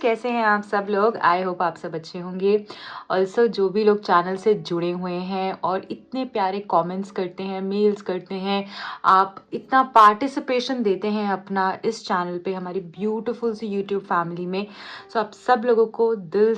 कैसे हैं आप सब लोग? आई होप आप सब अच्छे होंगे। ऑल्सो जो भी लोग चैनल से जुड़े हुए हैं और इतने प्यारे कमेंट्स करते हैं, मेल्स करते हैं, आप इतना पार्टिसिपेशन देते हैं अपना इस चैनल पे हमारी ब्यूटीफुल सी यूट्यूब फैमिली में। सो आप सब लोगों को दिल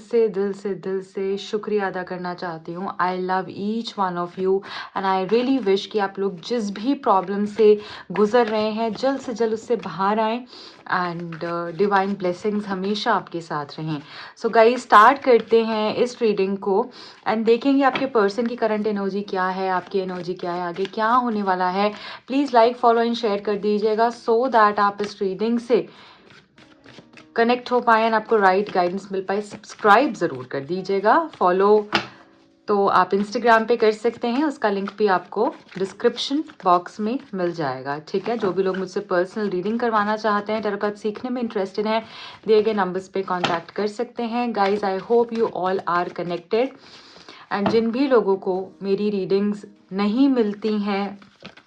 से शुक्रिया अदा करना चाहती हूँ। I love each one of you and I really wish कि आप लोग जिस भी प्रॉब्लम से गुजर रहे हैं जल्द से जल्द उससे बाहर आएँ एंड डिवाइन ब्लेसिंग्स हमेशा आपके साथ रहें। सो गाइस स्टार्ट करते हैं इस रीडिंग को एंड देखेंगे आपके पर्सन की करंट एनर्जी क्या है, आपकी एनर्जी क्या है, आगे क्या होने वाला है। Please like follow and share कर दीजिएगा सो दैट आप इस रीडिंग से कनेक्ट हो पाए एंड आपको राइट गाइडेंस मिल पाए। सब्सक्राइब ज़रूर कर दीजिएगा, फॉलो तो आप इंस्टाग्राम पे कर सकते हैं, उसका लिंक भी आपको डिस्क्रिप्शन बॉक्स में मिल जाएगा। ठीक है, जो भी लोग मुझसे पर्सनल रीडिंग करवाना चाहते हैं, टैरो सीखने में इंटरेस्टेड हैं, दिए गए नंबर्स पे कांटेक्ट कर सकते हैं। Guys I hope you all are connected and जिन भी लोगों को मेरी रीडिंग्स नहीं मिलती हैं,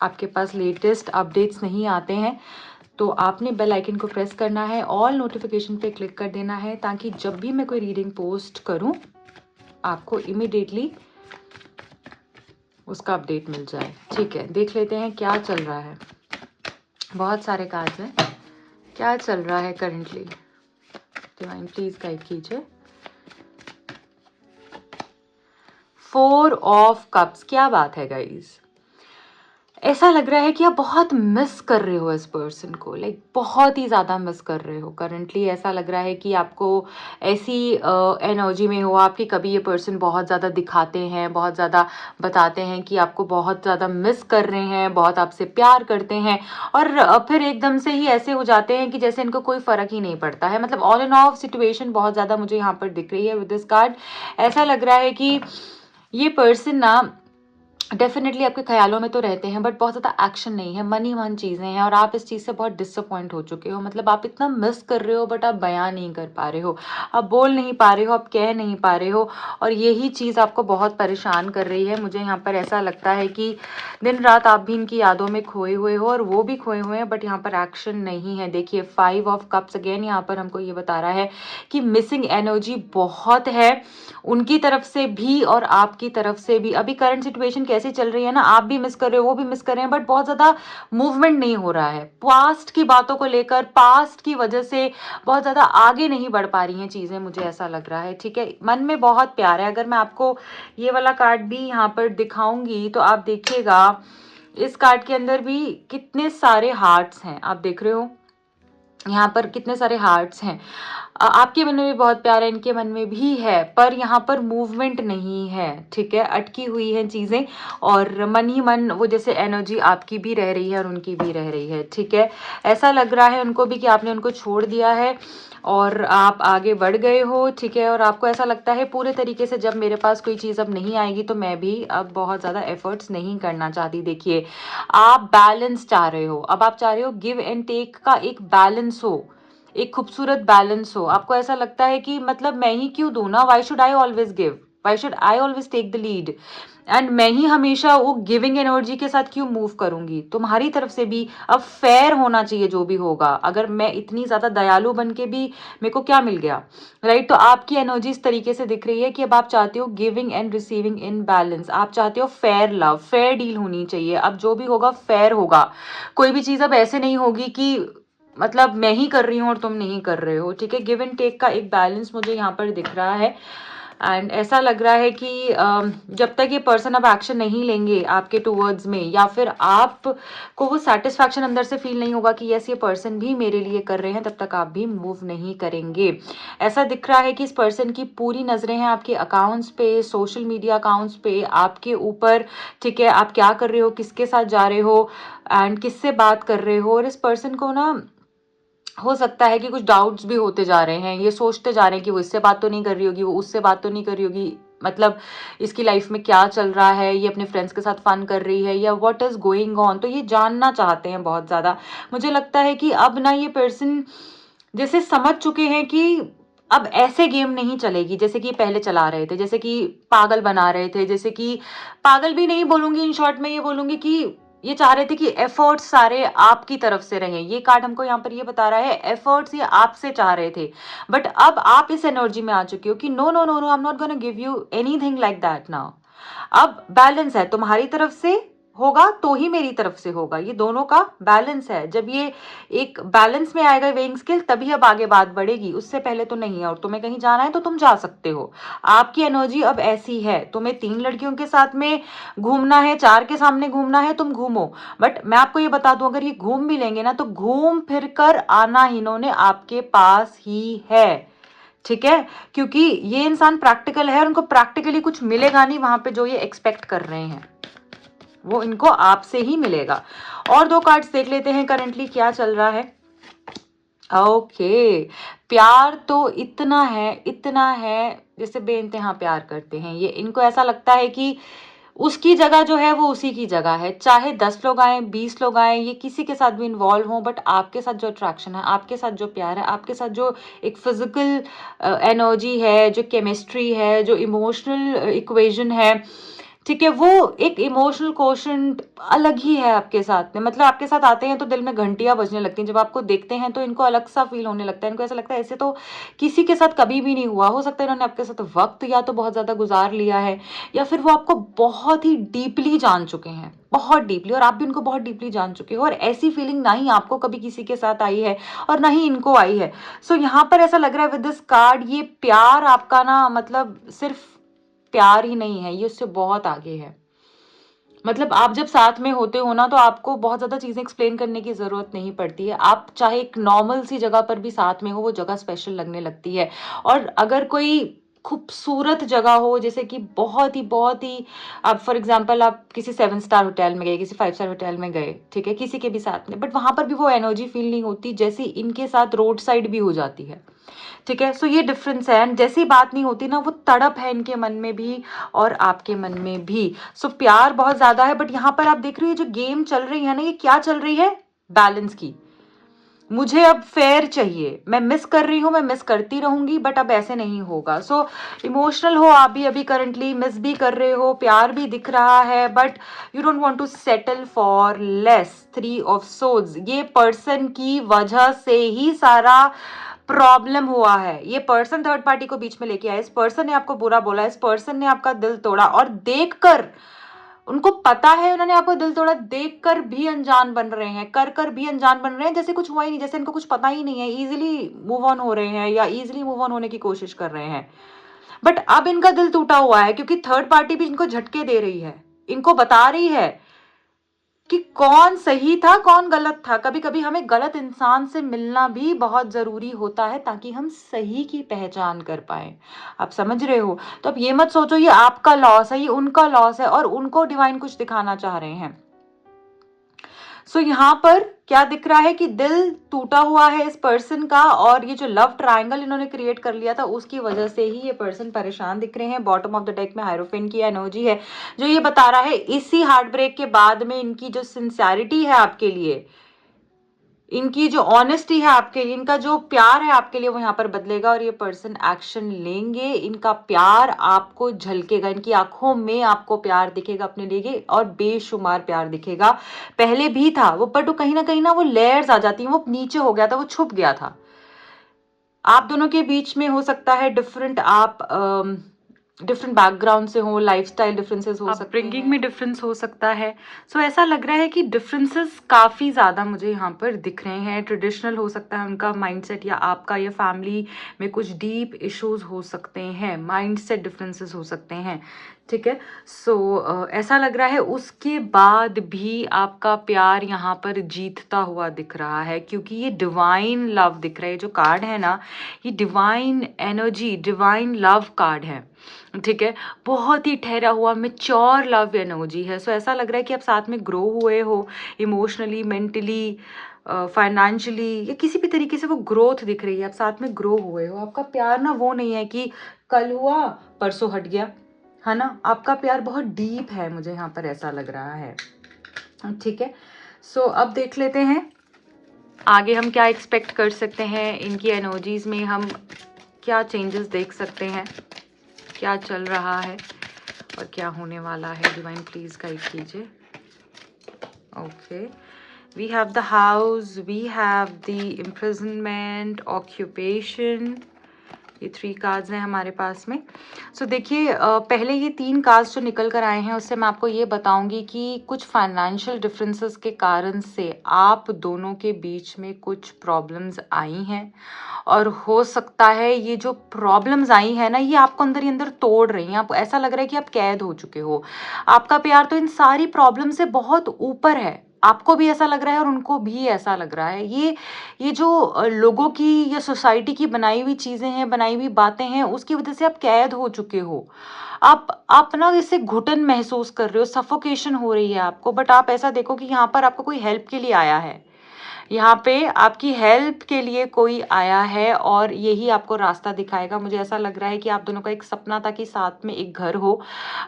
आपके पास लेटेस्ट अपडेट्स नहीं आते हैं, तो आपने बेल आइकन को प्रेस करना है, ऑल नोटिफिकेशन पे क्लिक कर देना है ताकि जब भी मैं कोई रीडिंग पोस्ट करूं आपको इमिडिएटली उसका अपडेट मिल जाए। ठीक है, देख लेते हैं क्या चल रहा है। बहुत सारे कार्ड्स हैं, क्या चल रहा है करंटली। डिवाइन प्लीज गाइड कीजिए। 4 ऑफ कप्स, क्या बात है गाइस। ऐसा लग रहा है कि आप बहुत मिस कर रहे हो इस पर्सन को, लाइक बहुत ही ज़्यादा मिस कर रहे हो करंटली। ऐसा लग रहा है कि आपको ऐसी एनर्जी में हो आप कि कभी ये पर्सन बहुत ज़्यादा दिखाते हैं, बहुत ज़्यादा बताते हैं कि आपको बहुत ज़्यादा मिस कर रहे हैं, बहुत आपसे प्यार करते हैं, और फिर एकदम से ही ऐसे हो जाते हैं कि जैसे इनको कोई फ़र्क ही नहीं पड़ता है। मतलब ऑन एंड ऑफ सिचुएशन बहुत ज़्यादा मुझे यहाँ पर दिख रही है विद दिस कार्ड। ऐसा लग रहा है कि ये पर्सन ना डेफिनेटली आपके ख्यालों में तो रहते हैं बट बहुत ज़्यादा एक्शन नहीं है, मन ही मन चीज़ें हैं और आप इस चीज़ से बहुत डिसअपॉइंट हो चुके हो। मतलब आप इतना मिस कर रहे हो बट आप बयां नहीं कर पा रहे हो, आप बोल नहीं पा रहे हो, आप कह नहीं पा रहे हो, और यही चीज़ आपको बहुत परेशान कर रही है। मुझे यहाँ पर ऐसा लगता है कि दिन रात आप भी इनकी यादों में खोए हुए हो और वो भी खोए हुए हैं, बट यहाँ पर एक्शन नहीं है। देखिए 5 ऑफ कप्स अगेन यहाँ पर हमको ये बता रहा है कि मिसिंग एनर्जी बहुत है उनकी तरफ से भी और आपकी तरफ से भी। अभी करंट सिचुएशन कैसी चल रही है ना, आप भी मिस कर रहे हो, वो भी मिस कर रहे हैं, बट बहुत ज्यादा मूवमेंट नहीं हो रहा है। पास्ट की बातों को लेकर, पास्ट की वजह से बहुत ज्यादा आगे नहीं बढ़ पा रही हैं चीजें, मुझे ऐसा लग रहा है। ठीक है, मन में बहुत प्यार है। अगर मैं आपको ये वाला कार्ड भी यहाँ पर दिखाऊंगी तो आप देखिएगा इस कार्ड के अंदर भी कितने सारे हार्ट्स हैं, आप देख रहे हो यहाँ पर कितने सारे हार्ट्स हैं। आपके मन में भी बहुत प्यार है, इनके मन में भी है, पर यहाँ पर मूवमेंट नहीं है। ठीक है, अटकी हुई हैं चीज़ें और मन ही मन वो जैसे एनर्जी आपकी भी रह रही है और उनकी भी रह रही है। ठीक है, ऐसा लग रहा है उनको भी कि आपने उनको छोड़ दिया है और आप आगे बढ़ गए हो। ठीक है, और आपको ऐसा लगता है पूरे तरीके से जब मेरे पास कोई चीज़ अब नहीं आएगी तो मैं भी अब बहुत ज़्यादा एफर्ट्स नहीं करना चाहती। देखिए आप बैलेंस चाह रहे हो, अब आप चाह रहे हो गिव एंड टेक का एक बैलेंस हो, एक खूबसूरत बैलेंस हो। आपको ऐसा लगता है कि मतलब मैं ही क्यों दूं ना, why should I always give, why should I always take the lead, and मैं ही हमेशा वो गिविंग एनर्जी के साथ क्यों मूव करूंगी। तुम्हारी तरफ से भी अब फेयर होना चाहिए जो भी होगा। अगर मैं इतनी ज्यादा दयालु बन के भी मेरे को क्या मिल गया, राइट। तो आपकी एनर्जी इस तरीके से दिख रही है कि अब आप चाहते हो giving and receiving in balance, आप चाहते हो फेयर लव, फेयर डील होनी चाहिए। अब जो भी होगा फेयर होगा, कोई भी चीज अब ऐसे नहीं होगी कि मतलब मैं ही कर रही हूँ और तुम नहीं कर रहे हो। ठीक है, गिव एंड टेक का एक बैलेंस मुझे यहाँ पर दिख रहा है एंड ऐसा लग रहा है कि जब तक ये पर्सन अब एक्शन नहीं लेंगे आपके टूवर्ड्स में, या फिर आप को वो सेटिस्फैक्शन अंदर से फील नहीं होगा कि यस ये पर्सन भी मेरे लिए कर रहे हैं, तब तक आप भी मूव नहीं करेंगे। ऐसा दिख रहा है कि इस पर्सन की पूरी नजरें हैं आपके अकाउंट्स पे, सोशल मीडिया अकाउंट्स पे, आपके ऊपर। ठीक है, आप क्या कर रहे हो, किसके साथ जा रहे हो एंड किससे बात कर रहे हो। और इस पर्सन को ना हो सकता है कि कुछ डाउट्स भी होते जा रहे हैं, ये सोचते जा रहे हैं कि वो इससे बात तो नहीं कर रही होगी, वो उससे बात तो नहीं कर रही होगी, मतलब इसकी लाइफ में क्या चल रहा है, ये अपने फ्रेंड्स के साथ फन कर रही है या व्हाट इज गोइंग ऑन। तो ये जानना चाहते हैं बहुत ज्यादा। मुझे लगता है कि अब ना ये पर्सन जैसे समझ चुके हैं कि अब ऐसे गेम नहीं चलेगी जैसे कि पहले चला रहे थे, जैसे कि पागल बना रहे थे, जैसे कि पागल भी नहीं बोलूंगी, इन शॉर्ट में ये बोलूंगी कि ये चाह रहे थे कि एफर्ट्स सारे आपकी तरफ से रहें। ये कार्ड हमको यहाँ पर ये बता रहा है एफर्ट्स ये आपसे चाह रहे थे, बट अब आप इस एनर्जी में आ चुके हो कि no no no no, I am not gonna give you anything like that now. अब बैलेंस है, तुम्हारी तरफ से होगा तो ही मेरी तरफ से होगा, ये दोनों का बैलेंस है। जब ये एक बैलेंस में आएगा वेइंग स्केल, तभी अब आगे बात बढ़ेगी, उससे पहले तो नहीं है। और तुम्हें कहीं जाना है तो तुम जा सकते हो, आपकी एनर्जी अब ऐसी है। तुम्हें 3 लड़कियों के साथ में घूमना है, 4 के सामने घूमना है, तुम घूमो, बट मैं आपको ये बता दूं, अगर ये घूम भी लेंगे ना तो घूम फिर कर आना इन्होंने आपके पास ही है, ठीक है, क्योंकि ये इंसान प्रैक्टिकल है और उनको प्रैक्टिकली कुछ मिलेगा नहीं वहां पे जो ये एक्सपेक्ट कर रहे हैं, वो इनको आपसे ही मिलेगा। और 2 कार्ड्स देख लेते हैं करंटली क्या चल रहा है। ओके, प्यार तो इतना है जैसे बेइंतहा प्यार करते हैं ये। इनको ऐसा लगता है कि उसकी जगह जो है वो उसी की जगह है, चाहे 10 लोग आए, 20 लोग आए, ये किसी के साथ भी इन्वॉल्व हो, बट आपके साथ जो अट्रैक्शन है, आपके साथ जो प्यार है, आपके साथ जो एक फिजिकल एनर्जी है, जो केमिस्ट्री है, जो इमोशनल इक्वेशन है, ठीक है, वो एक इमोशनल कोशेंट अलग ही है आपके साथ में। मतलब आपके साथ आते हैं तो दिल में घंटियां बजने लगती हैं, जब आपको देखते हैं तो इनको अलग सा फील होने लगता है। इनको ऐसा लगता है ऐसे तो किसी के साथ कभी भी नहीं हुआ। हो सकता है इन्होंने आपके साथ वक्त या तो बहुत ज्यादा गुजार लिया है, या फिर वो आपको बहुत ही डीपली जान चुके हैं, बहुत डीपली, और आप भी उनको बहुत डीपली जान चुके हो। और ऐसी फीलिंग ना ही आपको कभी किसी के साथ आई है और ना ही इनको आई है। सो यहाँ पर ऐसा लग रहा है विद दिस कार्ड, ये प्यार आपका ना, मतलब सिर्फ प्यार ही नहीं है, ये उससे बहुत आगे है। मतलब आप जब साथ में होते हो ना तो आपको बहुत ज्यादा चीजें एक्सप्लेन करने की जरूरत नहीं पड़ती है। आप चाहे एक नॉर्मल सी जगह पर भी साथ में हो, वो जगह स्पेशल लगने लगती है। और अगर कोई खूबसूरत जगह हो, जैसे कि बहुत ही आप फॉर एग्जांपल आप किसी 7 स्टार होटल में गए, किसी 5 स्टार होटल में गए, ठीक है, किसी के भी साथ में, बट वहां पर भी वो एनर्जी फील नहीं होती जैसी इनके साथ रोड साइड भी हो जाती है, ठीक है। सो ये डिफरेंस है, एंड जैसी बात नहीं होती ना, वो तड़प है इनके मन में भी और आपके मन में भी। सो प्यार बहुत ज्यादा है, बट यहाँ पर आप देख रही है जो गेम चल रही है ना, ये क्या चल रही है, बैलेंस की। मुझे अब फेयर चाहिए, मैं मिस कर रही हूँ, मैं मिस करती रहूंगी, बट अब ऐसे नहीं होगा। सो इमोशनल हो आप भी अभी करंटली, मिस भी कर रहे हो, प्यार भी दिख रहा है, but you don't want to settle for less. 3 of swords, ये पर्सन की वजह से ही सारा प्रॉब्लम हुआ है। ये पर्सन थर्ड पार्टी को बीच में लेके आया, इस पर्सन ने आपको बुरा बोला, इस पर्सन ने आपका दिल तोड़ा, और देखकर उनको पता है उन्होंने आपको दिल तोड़ा, देखकर भी अनजान बन रहे हैं, कर भी अनजान बन रहे हैं, जैसे कुछ हुआ ही नहीं, जैसे इनको कुछ पता ही नहीं है, इजीली मूव ऑन हो रहे हैं या इजीली मूव ऑन होने की कोशिश कर रहे हैं। बट अब इनका दिल टूटा हुआ है, क्योंकि थर्ड पार्टी भी इनको झटके दे रही है, इनको बता रही है कि कौन सही था कौन गलत था। कभी कभी हमें गलत इंसान से मिलना भी बहुत जरूरी होता है, ताकि हम सही की पहचान कर पाए। आप समझ रहे हो? तो अब ये मत सोचो ये आपका लॉस है, ये उनका लॉस है, और उनको डिवाइन कुछ दिखाना चाह रहे हैं। सो यहाँ पर क्या दिख रहा है कि दिल टूटा हुआ है इस पर्सन का, और ये जो लव ट्रायंगल इन्होंने क्रिएट कर लिया था उसकी वजह से ही ये पर्सन परेशान दिख रहे हैं। बॉटम ऑफ द डेक में हायरोफेंट की एनर्जी है, जो ये बता रहा है इसी हार्ट ब्रेक के बाद में इनकी जो सिंसियरिटी है आपके लिए, इनकी जो ऑनेस्टी है आपके लिए, इनका जो प्यार है आपके लिए, वो यहाँ पर बदलेगा और ये पर्सन एक्शन लेंगे। इनका प्यार आपको झलकेगा, इनकी आंखों में आपको प्यार दिखेगा अपने लिए, और बेशुमार प्यार दिखेगा। पहले भी था वो, बट कहीं ना वो लेयर्स आ जाती हैं, वो नीचे हो गया था, वो छुप गया था। आप दोनों के बीच में हो सकता है डिफरेंट, आप डिफरेंट बैकग्राउंड से हो, लाइफस्टाइल डिफरेंसेस हो सकते हैं, अपब्रिंगिंग में डिफरेंस हो सकता है। सो ऐसा लग रहा है कि डिफरेंसेस काफ़ी ज़्यादा मुझे यहाँ पर दिख रहे हैं। ट्रेडिशनल हो सकता है उनका माइंडसेट, या आपका, या फैमिली में कुछ डीप इश्यूज हो सकते हैं, माइंडसेट डिफरेंसेस हो सकते हैं, ठीक है। सो ऐसा लग रहा है उसके बाद भी आपका प्यार यहाँ पर जीतता हुआ दिख रहा है, क्योंकि ये डिवाइन लव दिख रहा है। जो कार्ड है ना, ये divine energy, divine love card है, ठीक है। बहुत ही ठहरा हुआ मेच्योर लव एनर्जी है। सो ऐसा लग रहा है कि आप साथ में ग्रो हुए हो, इमोशनली, मेंटली, फाइनेंशियली, या किसी भी तरीके से वो ग्रोथ दिख रही है, आप साथ में ग्रो हुए हो। आपका प्यार ना वो नहीं है कि कल हुआ परसों हट गया, है ना। आपका प्यार बहुत डीप है, मुझे यहाँ पर ऐसा लग रहा है, ठीक है। सो अब देख लेते हैं आगे हम क्या एक्सपेक्ट कर सकते हैं। इनकी एनर्जीज में हम क्या चेंजेस देख सकते हैं, क्या चल रहा है और क्या होने वाला है। डिवाइन प्लीज गाइड कीजिए। Okay. We have the house, we have the imprisonment, occupation. ये 3 कार्ड्स हैं हमारे पास में. सो देखिए पहले ये 3 कार्ड्स जो निकल कर आए हैं उससे मैं आपको ये बताऊंगी कि कुछ फाइनेंशियल डिफरेंसेस के कारण से आप दोनों के बीच में कुछ प्रॉब्लम्स आई हैं और हो सकता है ये जो प्रॉब्लम्स आई हैं ना ये आपको अंदर ही अंदर तोड़ रही हैं. आपको ऐसा लग रहा है कि आप कैद हो चुके हो. आपका प्यार तो इन सारी प्रॉब्लम से बहुत ऊपर है. आपको भी ऐसा लग रहा है और उनको भी ऐसा लग रहा है. ये जो लोगों की या सोसाइटी की बनाई हुई चीजें हैं, बनाई हुई बातें हैं, उसकी वजह से आप कैद हो चुके हो. आप ना इससे घुटन महसूस कर रहे हो, सफोकेशन हो रही है आपको. बट आप ऐसा देखो कि यहाँ पर आपको कोई हेल्प के लिए आया है. यहाँ पे आपकी हेल्प के लिए कोई आया है और यही आपको रास्ता दिखाएगा. मुझे ऐसा लग रहा है कि आप दोनों का एक सपना था कि साथ में एक घर हो.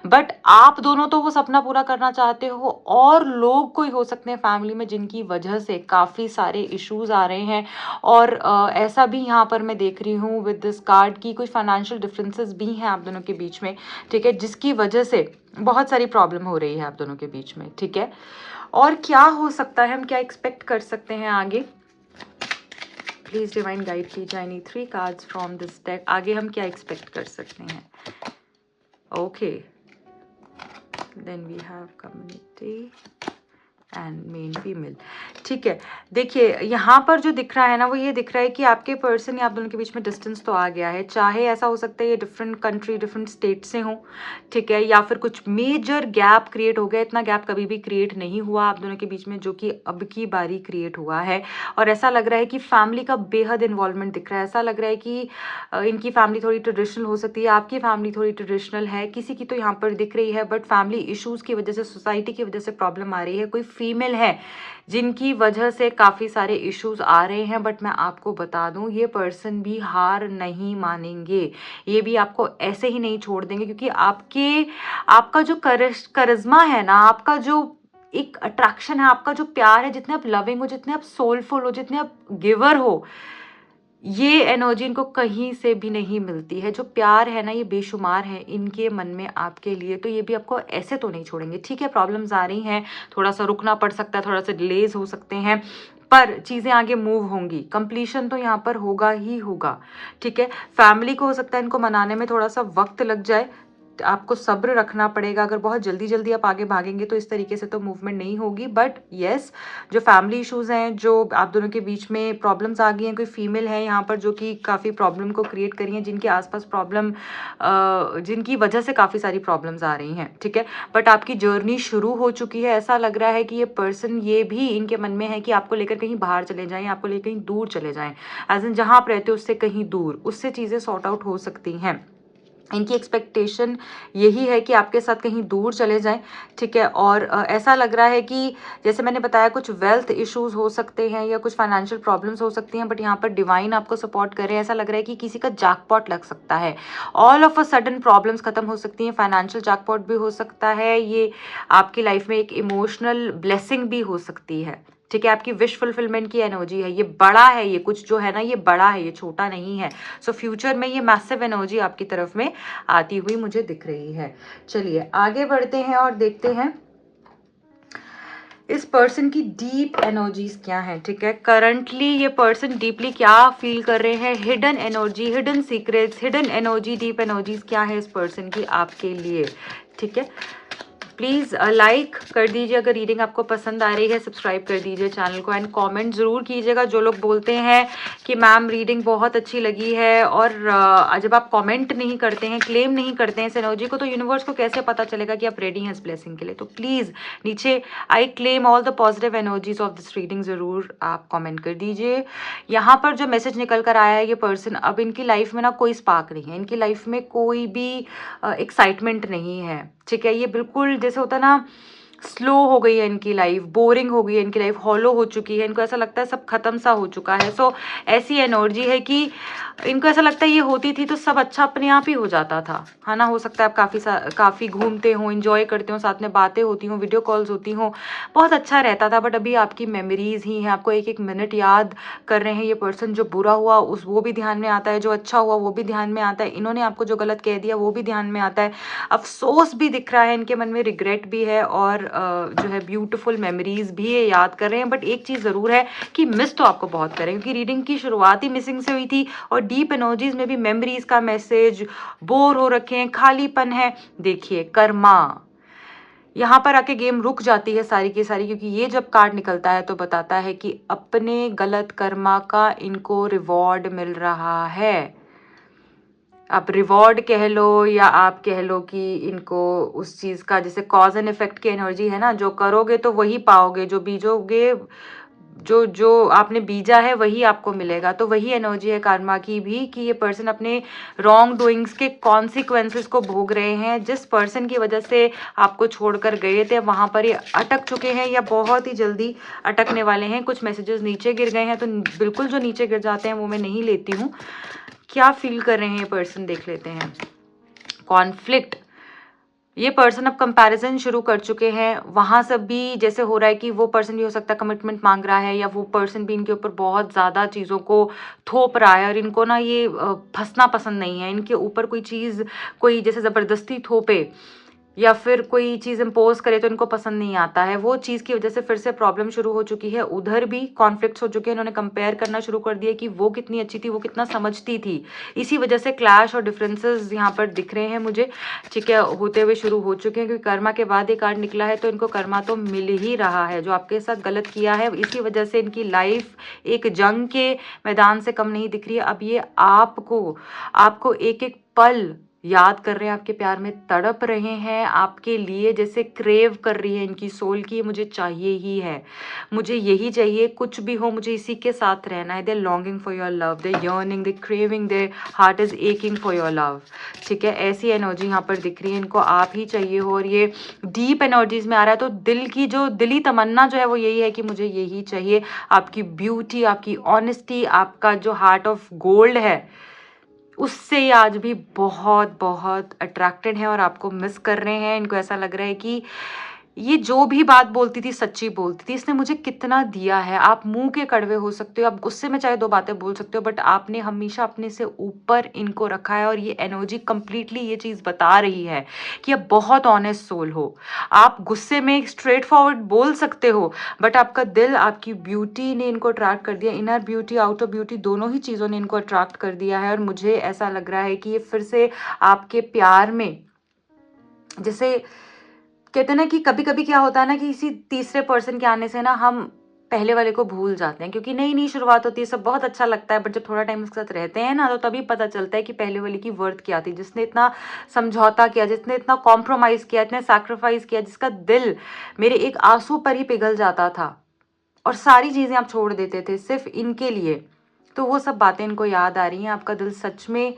बट आप दोनों तो वो सपना पूरा करना चाहते हो और लोग कोई हो सकते हैं फैमिली में जिनकी वजह से काफ़ी सारे इश्यूज आ रहे हैं. और ऐसा भी यहाँ पर मैं देख रही हूँ विद दिस कार्ड की कुछ फाइनेंशियल डिफरेंसेस भी हैं आप दोनों के बीच में. ठीक है, जिसकी वजह से बहुत सारी प्रॉब्लम हो रही है आप दोनों के बीच में. ठीक है, और क्या हो सकता है, हम क्या एक्सपेक्ट कर सकते हैं आगे. प्लीज डिवाइन गाइड कीजिए. I need 3 cards from this deck. आगे हम क्या एक्सपेक्ट कर सकते हैं. Okay, then we have community and men female. ठीक है, देखिए यहाँ पर जो दिख रहा है ना वो ये दिख रहा है कि आपके पर्सन या आप दोनों के बीच में डिस्टेंस तो आ गया है. चाहे ऐसा हो सकता है ये डिफरेंट कंट्री डिफरेंट स्टेट से हो. ठीक है, या फिर कुछ मेजर गैप क्रिएट हो गया. इतना गैप कभी भी क्रिएट नहीं हुआ आप दोनों के बीच में जो कि अब की बारी क्रिएट हुआ है. और ऐसा लग रहा है कि फैमिली का बेहद इन्वॉल्वमेंट दिख रहा है. ऐसा लग रहा है कि इनकी फैमिली थोड़ी ट्रेडिशनल हो सकती है, आपकी फैमिली थोड़ी ट्रेडिशनल है. किसी की तो यहाँ पर दिख रही है बट फैमिली इशूज़ की वजह से, सोसाइटी की वजह से प्रॉब्लम आ रही है. कोई फीमेल है जिनकी वजह से काफ़ी सारे इश्यूज आ रहे हैं. बट मैं आपको बता दूं ये पर्सन भी हार नहीं मानेंगे. ये भी आपको ऐसे ही नहीं छोड़ देंगे क्योंकि आपका जो करिश्मा है ना, आपका जो एक अट्रैक्शन है, आपका जो प्यार है, जितने आप लविंग हो, जितने आप सोलफुल हो, जितने आप गिवर हो, ये एनर्जी इनको कहीं से भी नहीं मिलती है. जो प्यार है ना ये बेशुमार है इनके मन में आपके लिए. तो ये भी आपको ऐसे तो नहीं छोड़ेंगे. ठीक है, प्रॉब्लम्स आ रही हैं, थोड़ा सा रुकना पड़ सकता है, थोड़ा सा डिलेज हो सकते हैं, पर चीज़ें आगे मूव होंगी. कंप्लीशन तो यहाँ पर होगा ही होगा. ठीक है, फैमिली को हो सकता है इनको मनाने में थोड़ा सा वक्त लग जाए. आपको सब्र रखना पड़ेगा. अगर बहुत जल्दी जल्दी आप आगे भागेंगे तो इस तरीके से तो मूवमेंट नहीं होगी. बट येस, जो फैमिली इश्यूज हैं, जो आप दोनों के बीच में प्रॉब्लम्स आ गई हैं, कोई फीमेल है यहाँ पर जो कि काफ़ी प्रॉब्लम को क्रिएट करी हैं, जिनके आसपास प्रॉब्लम, जिनकी वजह से काफ़ी सारी प्रॉब्लम्स आ रही हैं. ठीक है, बट आपकी जर्नी शुरू हो चुकी है. ऐसा लग रहा है कि ये पर्सन, ये भी इनके मन में है कि आपको लेकर कहीं बाहर चले जाएं, आपको लेकर कहीं दूर चले जाएं. एज इन जहाँ आप रहते हो उससे कहीं दूर, उससे चीज़ें सॉर्ट आउट हो सकती हैं. इनकी एक्सपेक्टेशन यही है कि आपके साथ कहीं दूर चले जाएं. ठीक है, और ऐसा लग रहा है कि जैसे मैंने बताया कुछ वेल्थ इश्यूज हो सकते हैं या कुछ फाइनेंशियल प्रॉब्लम्स हो सकती हैं. बट यहाँ पर डिवाइन आपको सपोर्ट कर रहे हैं. ऐसा लग रहा है कि किसी का जैकपॉट लग सकता है. All of a sudden problems खत्म हो सकती हैं. फाइनेंशियल जैकपॉट भी हो सकता है. ये आपकी लाइफ में एक इमोशनल ब्लेसिंग भी हो सकती है. ठीक है, आपकी विश फुलफिलमेंट की एनर्जी है. ये बड़ा है, ये कुछ जो है ना ये बड़ा है, ये छोटा नहीं है. सो फ्यूचर में ये मैसिव एनर्जी आपकी तरफ में आती हुई मुझे दिख रही है. चलिए आगे बढ़ते हैं और देखते हैं इस पर्सन की डीप एनर्जीज क्या हैं. ठीक है, करंटली ये पर्सन डीपली क्या फील कर रहे हैं. Hidden energy, hidden secrets, hidden energy, deep energies क्या है इस पर्सन की आपके लिए. ठीक है, प्लीज़ लाइक कर दीजिए अगर रीडिंग आपको पसंद आ रही है. सब्सक्राइब कर दीजिए चैनल को एंड कमेंट ज़रूर कीजिएगा. जो लोग बोलते हैं कि मैम रीडिंग बहुत अच्छी लगी है और जब आप कमेंट नहीं करते हैं, क्लेम नहीं करते हैं इस एनर्जी को, तो यूनिवर्स को कैसे पता चलेगा कि आप रेडी हैं इस ब्लेसिंग के लिए. तो प्लीज़ नीचे I claim all the positive energies of this reading ज़रूर आप कॉमेंट कर दीजिए. यहाँ पर जो मैसेज निकल कर आया है, ये पर्सन अब इनकी लाइफ में ना कोई स्पार्क नहीं है, इनकी लाइफ में कोई भी एक्साइटमेंट नहीं है. ठीक है, ये बिल्कुल जैसे होता है ना, स्लो हो गई है इनकी लाइफ, बोरिंग हो गई है इनकी लाइफ, हॉलो हो चुकी है. इनको ऐसा लगता है सब खत्म सा हो चुका है. सो ऐसी एनर्जी है कि इनको ऐसा लगता है ये होती थी तो सब अच्छा अपने आप ही हो जाता था, है ना. हो सकता है आप काफ़ी घूमते हो, इंजॉय करते हो, साथ में बातें होती हों, वीडियो कॉल्स होती हों, बहुत अच्छा रहता था. बट अभी आपकी मेमोरीज ही हैं, आपको एक एक मिनट याद कर रहे हैं ये पर्सन. जो बुरा हुआ वो भी ध्यान में आता है, जो अच्छा हुआ वो भी ध्यान में आता है, इन्होंने आपको जो गलत कह दिया वो भी ध्यान में आता है. अफसोस भी दिख रहा है इनके मन में, रिग्रेट भी है और जो है ब्यूटीफुल मेमोरीज भी ये याद कर रहे हैं। बट एक चीज़ ज़रूर है कि मिस तो आपको बहुत करें, क्योंकि रीडिंग की शुरुआत ही मिसिंग से हुई थी और डीप एनर्जीज में भी मेमोरीज का मैसेज, बोर हो रखे हैं, खालीपन है। देखिए कर्मा, यहाँ पर आके गेम रुक जाती है सारी की सारी, क्योंकि ये जब कार्ड निकलता है तो बताता है कि अपने गलत कर्मा का इनको रिवॉर्ड मिल रहा है। आप रिवॉर्ड कह लो या आप कह लो कि इनको उस चीज़ का, जैसे कॉज एंड इफेक्ट की एनर्जी है ना, जो करोगे तो वही पाओगे, जो बीजोगे, जो जो आपने बीजा है वही आपको मिलेगा। तो वही एनर्जी है कर्मा की भी, कि ये पर्सन अपने रॉन्ग डूइंग्स के कॉन्सिक्वेंसेस को भोग रहे हैं। जिस पर्सन की वजह से आपको छोड़कर गए थे वहाँ पर ये अटक चुके हैं या बहुत ही जल्दी अटकने वाले हैं। कुछ मैसेजेस नीचे गिर गए हैं, तो बिल्कुल जो नीचे गिर जाते हैं वो मैं नहीं लेती हूँ। क्या फील कर रहे हैं ये पर्सन देख लेते हैं। कॉन्फ्लिक्ट, ये पर्सन अब कंपैरिजन शुरू कर चुके हैं। वहाँ सब भी जैसे हो रहा है कि वो पर्सन भी हो सकता है कमिटमेंट मांग रहा है, या वो पर्सन भी इनके ऊपर बहुत ज़्यादा चीज़ों को थोप रहा है और इनको ना ये फंसना पसंद नहीं है। इनके ऊपर कोई चीज़, कोई जैसे ज़बरदस्ती थोपे या फिर कोई चीज़ इम्पोज करे तो इनको पसंद नहीं आता है। वो चीज़ की वजह से फिर से प्रॉब्लम शुरू हो चुकी है। उधर भी कॉन्फ्लिक्ट्स हो चुके हैं। इन्होंने कंपेयर करना शुरू कर दिया कि वो कितनी अच्छी थी, वो कितना समझती थी। इसी वजह से क्लैश और डिफरेंसेस यहाँ पर दिख रहे हैं मुझे, ठीक है, होते हुए शुरू हो चुके हैं। क्योंकि कर्मा के बाद ये कार्ड निकला है तो इनको कर्मा तो मिल ही रहा है। जो आपके साथ गलत किया है इसी वजह से इनकी लाइफ एक जंग के मैदान से कम नहीं दिख रही है। अब ये आपको एक एक पल याद कर रहे हैं, आपके प्यार में तड़प रहे हैं, आपके लिए जैसे क्रेव कर रही है इनकी सोल की मुझे चाहिए ही है, मुझे यही चाहिए, कुछ भी हो मुझे इसी के साथ रहना है। The longing for your love, the yearning, the craving, the heart is aching for your love, ठीक है। ऐसी एनर्जी यहाँ पर दिख रही है, इनको आप ही चाहिए हो। और ये डीप एनर्जीज में आ रहा है, तो दिल की जो दिली तमन्ना जो है वो यही है कि मुझे यही चाहिए। आपकी ब्यूटी, आपकी ऑनेस्टी, आपका जो हार्ट ऑफ गोल्ड है उससे ये आज भी बहुत बहुत अट्रैक्टेड है और आपको मिस कर रहे हैं। इनको ऐसा लग रहा है कि ये जो भी बात बोलती थी सच्ची बोलती थी, इसने मुझे कितना दिया है। आप मुंह के कड़वे हो सकते हो, आप गुस्से में चाहे दो बातें बोल सकते हो, बट आपने हमेशा अपने से ऊपर इनको रखा है। और ये एनर्जी कंप्लीटली ये चीज़ बता रही है कि आप बहुत ऑनेस्ट सोल हो। आप गुस्से में स्ट्रेट फॉरवर्ड बोल सकते हो, बट आपका दिल, आपकी ब्यूटी ने इनको अट्रैक्ट कर दिया। इनर ब्यूटी, आउटर ब्यूटी, दोनों ही चीज़ों ने इनको अट्रैक्ट कर दिया है। और मुझे ऐसा लग रहा है कि ये फिर से आपके प्यार में, जैसे कहते हैं ना कि कभी कभी क्या होता है ना कि किसी तीसरे पर्सन के आने से ना हम पहले वाले को भूल जाते हैं, क्योंकि नई नई शुरुआत होती है, सब बहुत अच्छा लगता है, बट जब थोड़ा टाइम उसके साथ रहते हैं ना तो तभी पता चलता है कि पहले वाले की वर्थ क्या थी, जिसने इतना समझौता किया, जिसने इतना कॉम्प्रोमाइज़ किया, इतने सैक्रिफाइस किया, जिसका दिल मेरे एक आंसू पर ही पिघल जाता था और सारी चीज़ें आप छोड़ देते थे सिर्फ इनके लिए। तो वो सब बातें इनको याद आ रही हैं। आपका दिल सच में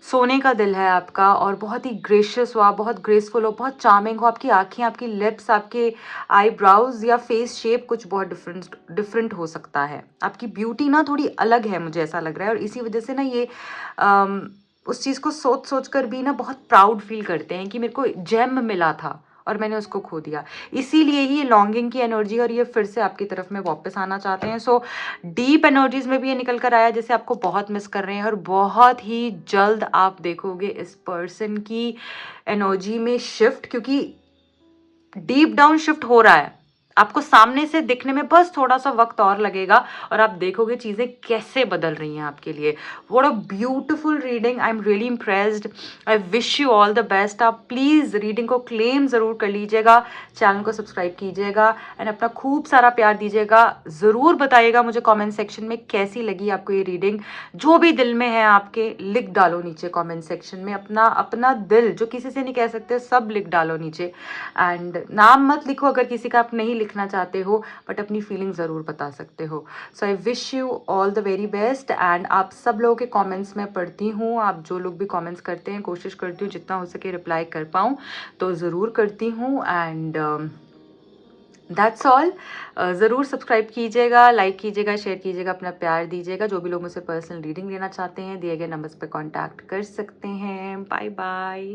सोने का दिल है आपका, और बहुत ही ग्रेशियस हो आप, बहुत ग्रेसफुल हो, बहुत चार्मिंग हो। आपकी आंखें, आपकी लिप्स, आपके आईब्राउज या फेस शेप कुछ बहुत डिफरेंट हो सकता है। आपकी ब्यूटी ना थोड़ी अलग है, मुझे ऐसा लग रहा है। और इसी वजह से ना ये उस चीज़ को सोच सोच कर भी ना बहुत प्राउड फील करते हैं कि मेरे को जेम मिला था और मैंने उसको खो दिया। इसीलिए ही ये लॉन्गिंग की एनर्जी और ये फिर से आपकी तरफ में वापस आना चाहते हैं। सो डीप एनर्जीज में भी ये निकल कर आया जैसे आपको बहुत मिस कर रहे हैं, और बहुत ही जल्द आप देखोगे इस पर्सन की एनर्जी में शिफ्ट, क्योंकि डीप डाउन शिफ्ट हो रहा है। आपको सामने से दिखने में बस थोड़ा सा वक्त और लगेगा और आप देखोगे चीज़ें कैसे बदल रही हैं आपके लिए। What a beautiful reading, I am really impressed. I wish you all the best. आप प्लीज़ रीडिंग को क्लेम ज़रूर कर लीजिएगा, चैनल को सब्सक्राइब कीजिएगा एंड अपना खूब सारा प्यार दीजिएगा। ज़रूर बताइएगा मुझे कॉमेंट सेक्शन में कैसी लगी आपको ये रीडिंग। जो भी दिल में है आपके लिख डालो नीचे कॉमेंट सेक्शन में। अपना अपना दिल जो किसी से नहीं कह सकते सब लिख डालो नीचे। एंड नाम मत लिखो अगर किसी का आप नहीं लिखना चाहते हो, बट अपनी फीलिंग ज़रूर बता सकते हो। So I wish you all the very best. And आप सब लोगों के कमेंट्स मैं पढ़ती हूँ, आप जो लोग भी कमेंट्स करते हैं कोशिश करती हूँ जितना हो सके रिप्लाई कर पाऊँ तो ज़रूर करती हूँ। And that's all. ज़रूर सब्सक्राइब कीजिएगा, लाइक कीजिएगा, शेयर कीजिएगा, अपना प्यार दीजिएगा। जो भी लोग मुझसे पर्सनल रीडिंग लेना चाहते हैं दिए गए नंबर्स पर कॉन्टैक्ट कर सकते हैं। Bye bye.